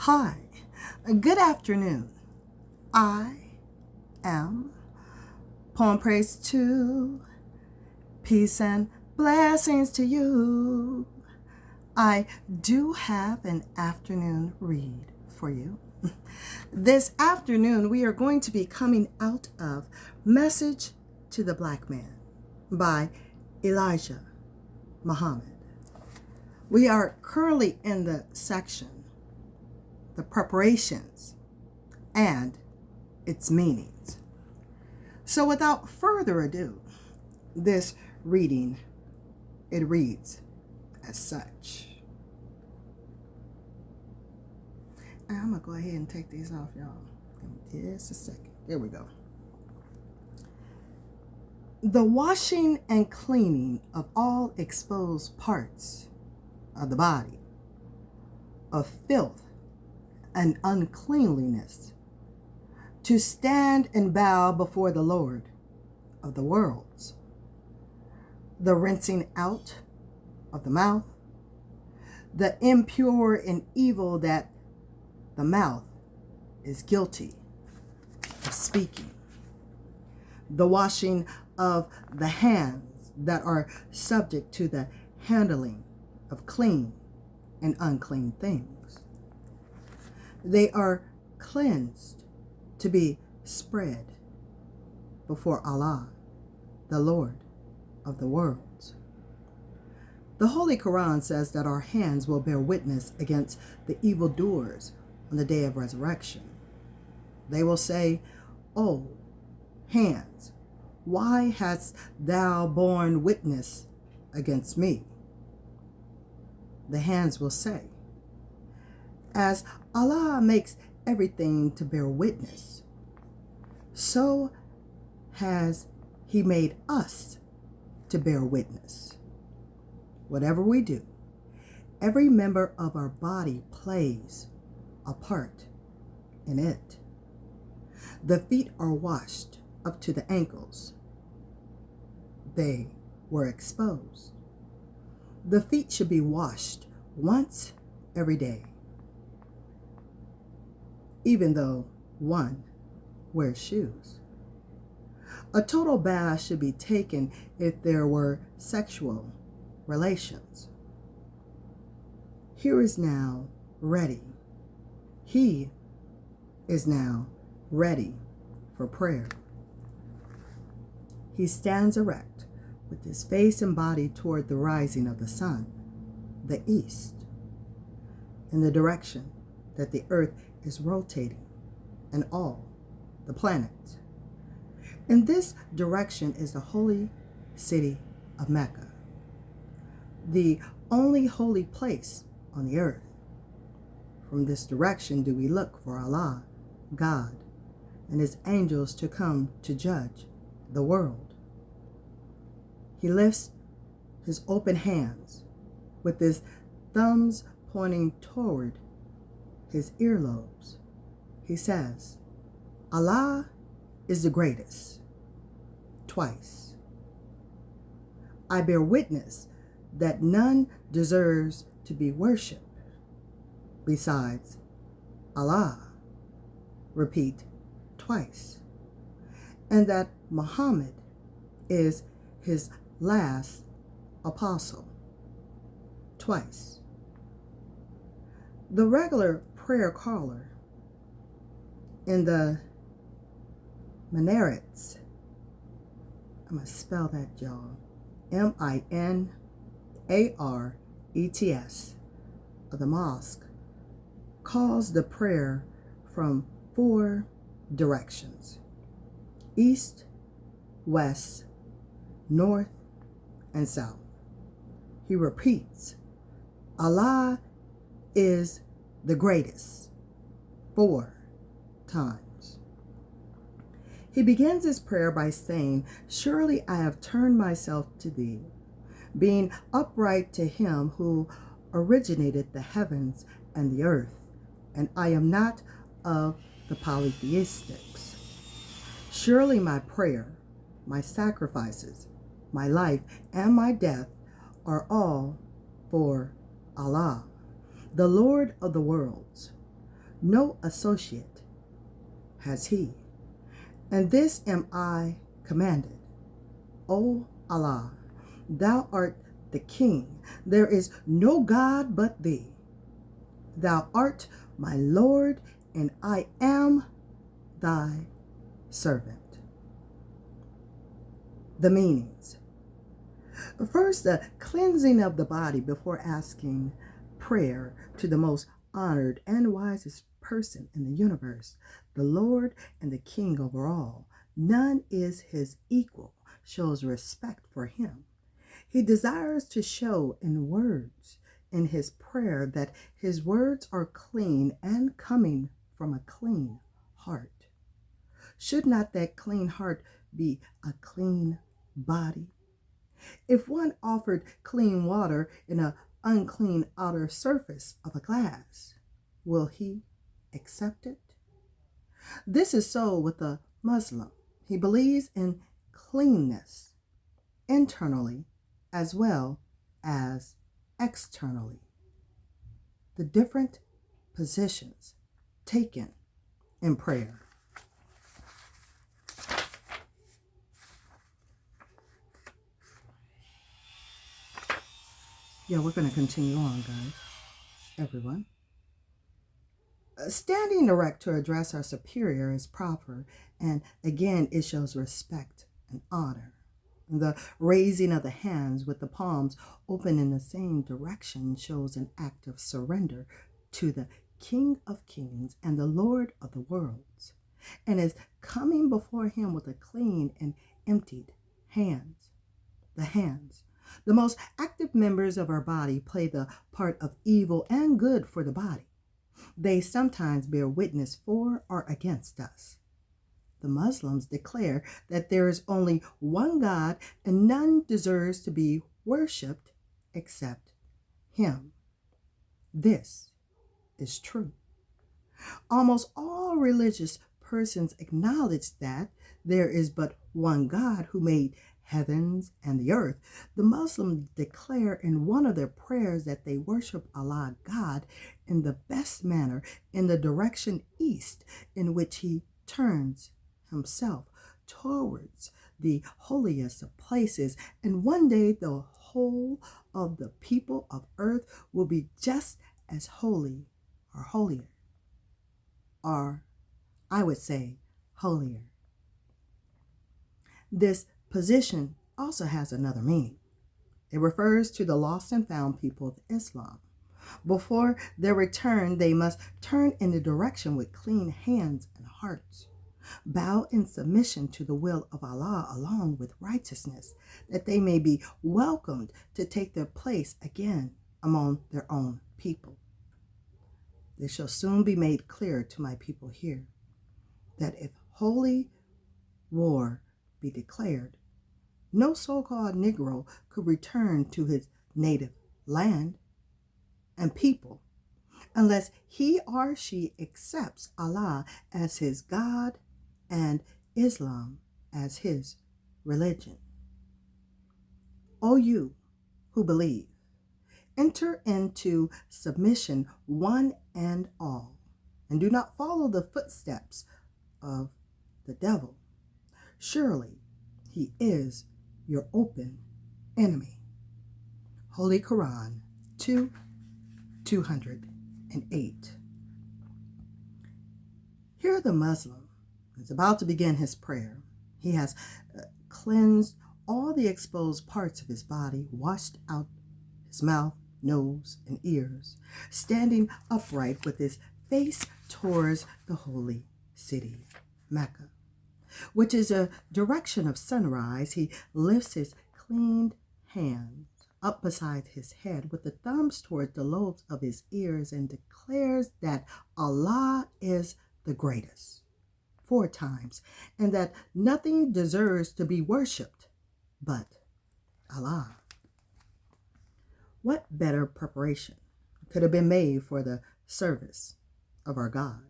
Hi, good afternoon. I am Poem Praise to Peace and Blessings to you. I do have an afternoon read for you. This afternoon, we are going to be coming out of Message to the Blackman by Elijah Muhammad. We are currently in the section, the preparations and its meanings. So without further ado, this reading, it reads as such. And I'm going to go ahead and take these off, y'all. Give me just a second. There we go. The washing and cleaning of all exposed parts of the body, of filth and uncleanliness, to stand and bow before the Lord of the worlds, the rinsing out of the mouth, the impure and evil that the mouth is guilty of speaking, the washing of the hands that are subject to the handling of clean and unclean things. They are cleansed to be spread before Allah, the Lord of the worlds. The Holy Quran says that our hands will bear witness against the evildoers on the day of resurrection. They will say, "O hands, why hast thou borne witness against me?" The hands will say, "As Allah makes everything to bear witness, so has He made us to bear witness. Whatever we do, every member of our body plays a part in it. The feet are washed up to the ankles. They were exposed. The feet should be washed once every day, even though one wears shoes. A total bath should be taken if there were sexual relations. He is now ready for prayer. He stands erect with his face and body toward the rising of the sun, the east, in the direction that the earth is rotating, and all the planets. In this direction is the holy city of Mecca, the only holy place on the earth. From this direction do we look for Allah, God, and his angels to come to judge the world. He lifts his open hands with his thumbs pointing toward his earlobes. He says, "Allah is the greatest," twice. "I bear witness that none deserves to be worshipped besides Allah," repeat twice, "and that Muhammad is his last apostle," twice. The regular prayer caller in the minarets, I'm going to spell that, y'all, M-I-N-A-R-E-T-S, of the mosque, calls the prayer from 4 directions: east, west, north, and south. He repeats, "Allah is the greatest," 4 times. He begins his prayer by saying, "Surely I have turned myself to thee, being upright to him who originated the heavens and the earth, and I am not of the polytheistics. Surely my prayer, my sacrifices, my life, and my death are all for Allah, the Lord of the worlds, no associate has he. And this am I commanded, O Allah, thou art the King, there is no God but thee. Thou art my Lord, and I am thy servant. The meanings. First, the cleansing of the body before asking prayer to the most honored and wisest person in the universe, the Lord and the King over all. None is his equal, shows respect for him. He desires to show in words in his prayer that his words are clean and coming from a clean heart. Should not that clean heart be a clean body? If one offered clean water in an unclean outer surface of a glass, will he accept it? This is so with a Muslim. He believes in cleanness internally as well as externally. The different positions taken in prayer. Yeah, we're going to continue on, guys. Everyone. Standing erect to address our superior is proper, and again, it shows respect and honor. The raising of the hands with the palms open in the same direction shows an act of surrender to the King of Kings and the Lord of the worlds, and is coming before him with a clean and emptied hands. The hands. The most active members of our body play the part of evil and good for the body. They sometimes bear witness for or against us. The Muslims declare that there is only one God and none deserves to be worshipped except him. This is true. Almost all religious persons acknowledge that there is but one God who made heavens and the earth. The Muslims declare in one of their prayers that they worship Allah God in the best manner in the direction east, in which he turns himself towards the holiest of places, and one day the whole of the people of earth will be just as holy or holier, or I would say holier. This position also has another meaning. It refers to the lost and found people of Islam. Before their return, they must turn in the direction with clean hands and hearts. Bow in submission to the will of Allah along with righteousness, that they may be welcomed to take their place again among their own people. This shall soon be made clear to my people here, that if holy war be declared, no so-called Negro could return to his native land and people unless he or she accepts Allah as his God and Islam as his religion. O you who believe, enter into submission one and all, and do not follow the footsteps of the devil. Surely he is your open enemy. Holy Quran 2:208. Here the Muslim is about to begin his prayer. He has cleansed all the exposed parts of his body, washed out his mouth, nose, and ears, standing upright with his face towards the holy city, Mecca, which is a direction of sunrise. He lifts his cleaned hands up beside his head with the thumbs toward the lobes of his ears and declares that Allah is the greatest 4 times, and that nothing deserves to be worshipped but Allah. What better preparation could have been made for the service of our God?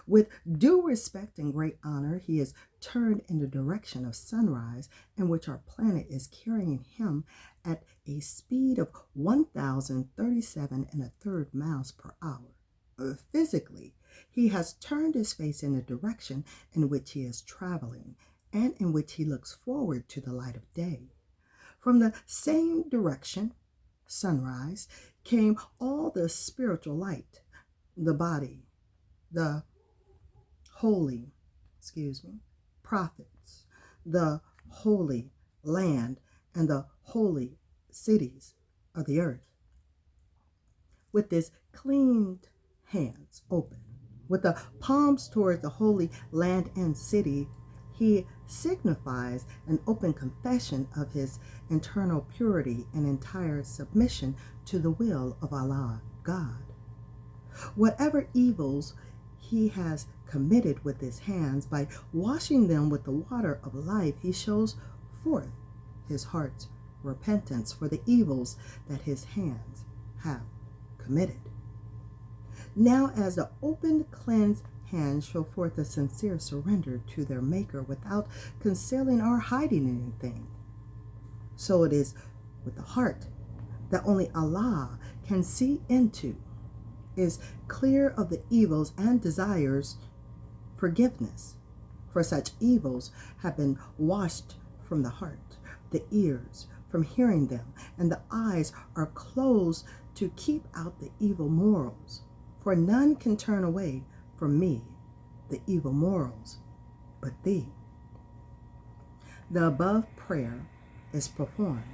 With due respect and great honor, he is turned in the direction of sunrise, in which our planet is carrying him at a speed of 1,037 1/3 miles per hour. Physically, He has turned his face in the direction in which he is traveling and in which he looks forward to the light of day. From the same direction, sunrise, came all the spiritual light, the body, the holy, prophets, the holy land, and the holy cities of the earth. With his cleaned hands open, with the palms towards the holy land and city, he signifies an open confession of his internal purity and entire submission to the will of Allah, God. Whatever evils he has committed with his hands, by washing them with the water of life, he shows forth his heart's repentance for the evils that his hands have committed. Now, as the open, cleansed hands show forth a sincere surrender to their Maker without concealing or hiding anything, so it is with the heart that only Allah can see into, is clear of the evils and desires forgiveness. For such evils have been washed from the heart, the ears from hearing them, and the eyes are closed to keep out the evil morals. For none can turn away from me the evil morals but thee. The above prayer is preferred,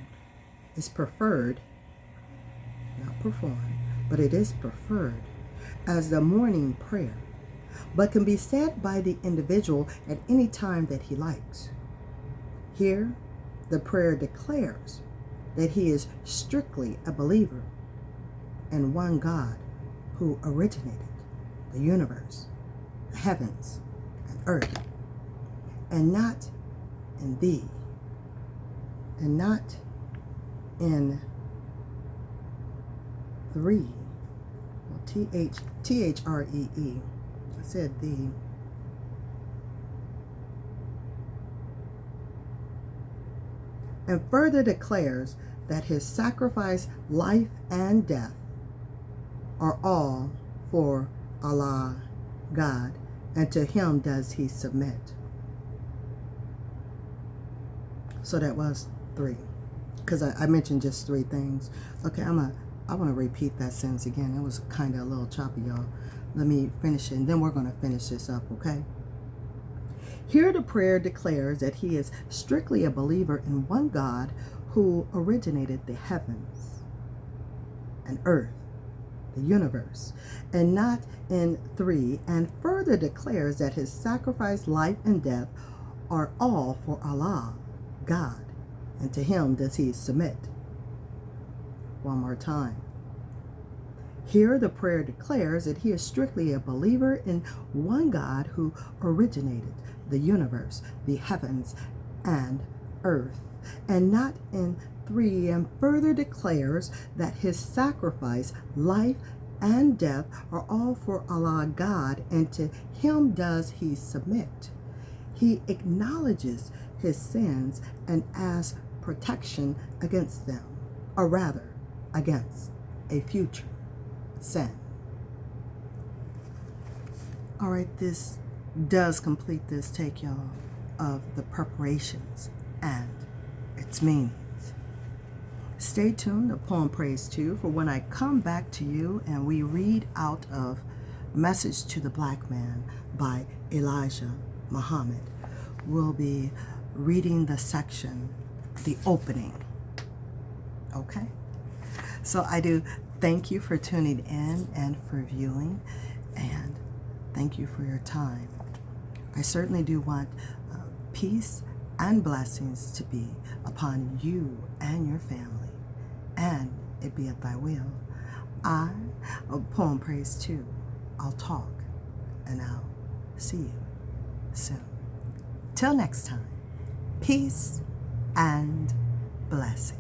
not performed, but it is preferred as the morning prayer, but can be said by the individual at any time that he likes. Here, the prayer declares that he is strictly a believer in one God who originated the universe, the heavens, and earth, and not in thee, and not in three. Well, T-H-R-E-E. I said thee. And further declares that his sacrifice, life, and death are all for Allah, God, and to him does he submit. So that was three, because I mentioned just three things. Okay, I want to repeat that sentence again. It was kind of a little choppy, y'all. Let me finish it, and then we're going to finish this up, okay? Here the prayer declares that he is strictly a believer in one God who originated the heavens and earth, the universe, and not in three, and further declares that his sacrifice, life, and death are all for Allah, God, and to him does he submit. One more time. Here the prayer declares that he is strictly a believer in one God who originated the universe, the heavens, and earth, and not in three, and further declares that his sacrifice, life, and death are all for Allah, God, and to him does he submit. He acknowledges his sins and asks protection against them, or rather, against a future sin. All right, this does complete this take, y'all, of the preparations and its meanings. Stay tuned, the poem Praise 2, for when I come back to you and we read out of Message to the Blackman by Elijah Muhammad. We'll be reading the section, the opening. Okay? So I do thank you for tuning in and for viewing, and thank you for your time. I certainly do want peace and blessings to be upon you and your family, and it be at thy will. I, Poem Praise 2, I'll talk, and I'll see you soon. Till next time, peace and blessings.